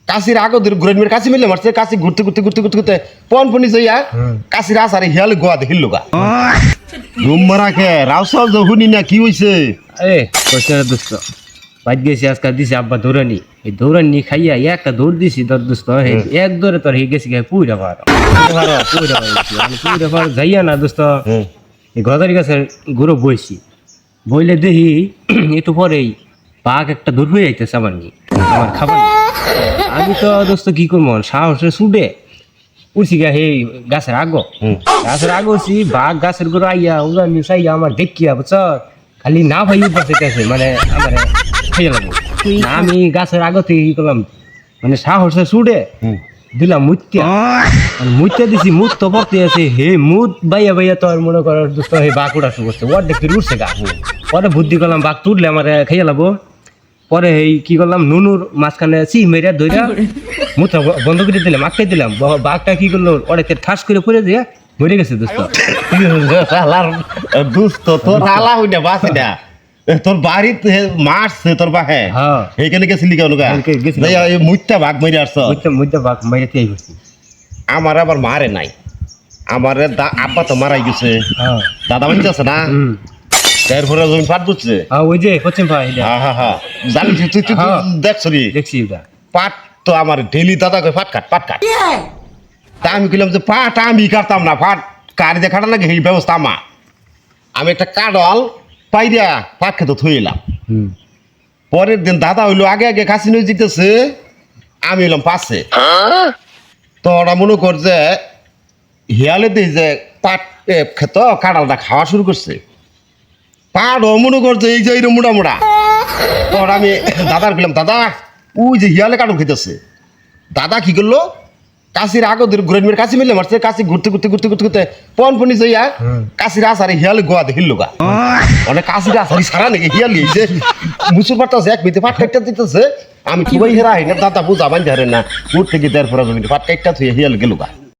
কাশির আগদের ঘুরে মেরে কাশি মিলে মারছে কাশি ঘুরতে ঘুরতে ঘুরতে ঘুরতে ঘুরতে পনি যাইয়া কাশির আসারে হিয়ালে গোয়া দেখিল গা ঘুম মারা কে রাউসাল যখনই না কি হইছে এ কইছে দোস্ত বাইক গেছি আজকে দিছি আব্বা দৌড়ানি এই দৌড়ানি খাইয়া একটা দৌড় দিছি তোর দোস্ত এক দৌড়ে তোর হয়ে গেছি পুইরা পার পুইরা পার যাইয়া না দোস্ত এই গদারি গাছের গুঁড়ো বইছি বইলে দেখি একটু পরেই বাঘ একটা দৌড় হয়ে যাইতেছে আমার নিয়ে আমার খাবার আমি তো দোস্ত কি করবো সাহসে ছুটে উঠছি গা হে গাছের আগো উঠছি বাঘ গাছের গুঁড়ো আইয়া উড়া মিশাইয়া আমার দেখিয়া বুঝছ খালি না ভাই বাঁচাইতেছে মানে আমার খেয়ে লাগবো না আমি গাছের আগতে কি করলাম মানে সাহসে ছুটে দিলাম মুত্যা দিছি মুত তো পড়তে আছে হে মুত বাইয়া বাইয়া তোর মনে করার দোস্ত হে বাঘ উড়া শুরু করছে ওর দেখতে উঠছে গা পরে বুদ্ধি করলাম বাঘ তুললে আমার খেয়ে লাগবো পরে এই কি করলাম নুনুর মাঝখানে মেরে ধইরা মুথা বন্ধ করে দিলাম আটকে দিলাম বাঘটা কি করলো অনেকটা ঠাস করে পড়ে দিয়ে মরে গেছে দোস্ত দুস্থ তোর আলা হইনা বাসি না তোর বাড়িতে মারছে তোর বাহে এইখানে গেছিলি কেন মুইটা বাঘ মেরে আসছ মুইটা বাঘ মেরে তেই করছি আমার আবার মারে নাই আমার আব্বা তো মারাই গেছে দাদা বাড়িতে আছে না এরপরে জমি পাট বুঝছে ওই যে পশ্চিম ভাই জানিস তুই দেখছ দেখছি ওটা পাট তো আমার ডেলি দাদা কই পাট কাট তা আমি কইলাম যে পাট আমি কাটতাম না পাট কারিতে কাটা লাগে এই ব্যবস্থা আমার আমি একটা কাডল পাইরা পাট খেতে থইলাম পরের দিন দাদা হইলো আগে আগে কাশি নিয়ে জিতেছে আমি হইলাম পাশে তো ওরা মনে কর যে হিয়ালে দিই যে পাট খেত কাডালটা খাওয়া শুরু করছে পাড়ও মনে করছে এই যে মোটা মোটা তোর আমি দাদার বললাম দাদা ওই যে হিয়ালে কাটল খেতেছে দাদা কি করলো কাশির আগদের ঘুরে মেরে কাশি মিলে মারছে কাশি ঘুরতে ঘুরতে ঘুরতে ঘুরতে ঘুরতে পনি যাইয়া কাশির আসারে হিয়ালে গোয়া দেখিল গা মানে কাশির আসারি সারা নাকি হিয়ালি যে মুসুর পাটতাছে এক মিনিটে পাট কাটতে দিতেছে আমি খুবই হেরা না দাদা বুঝা বান্ধে হারে না উঠ থেকে দেড় পর পাট কাটটা থুয়ে হিয়ালে গেল গা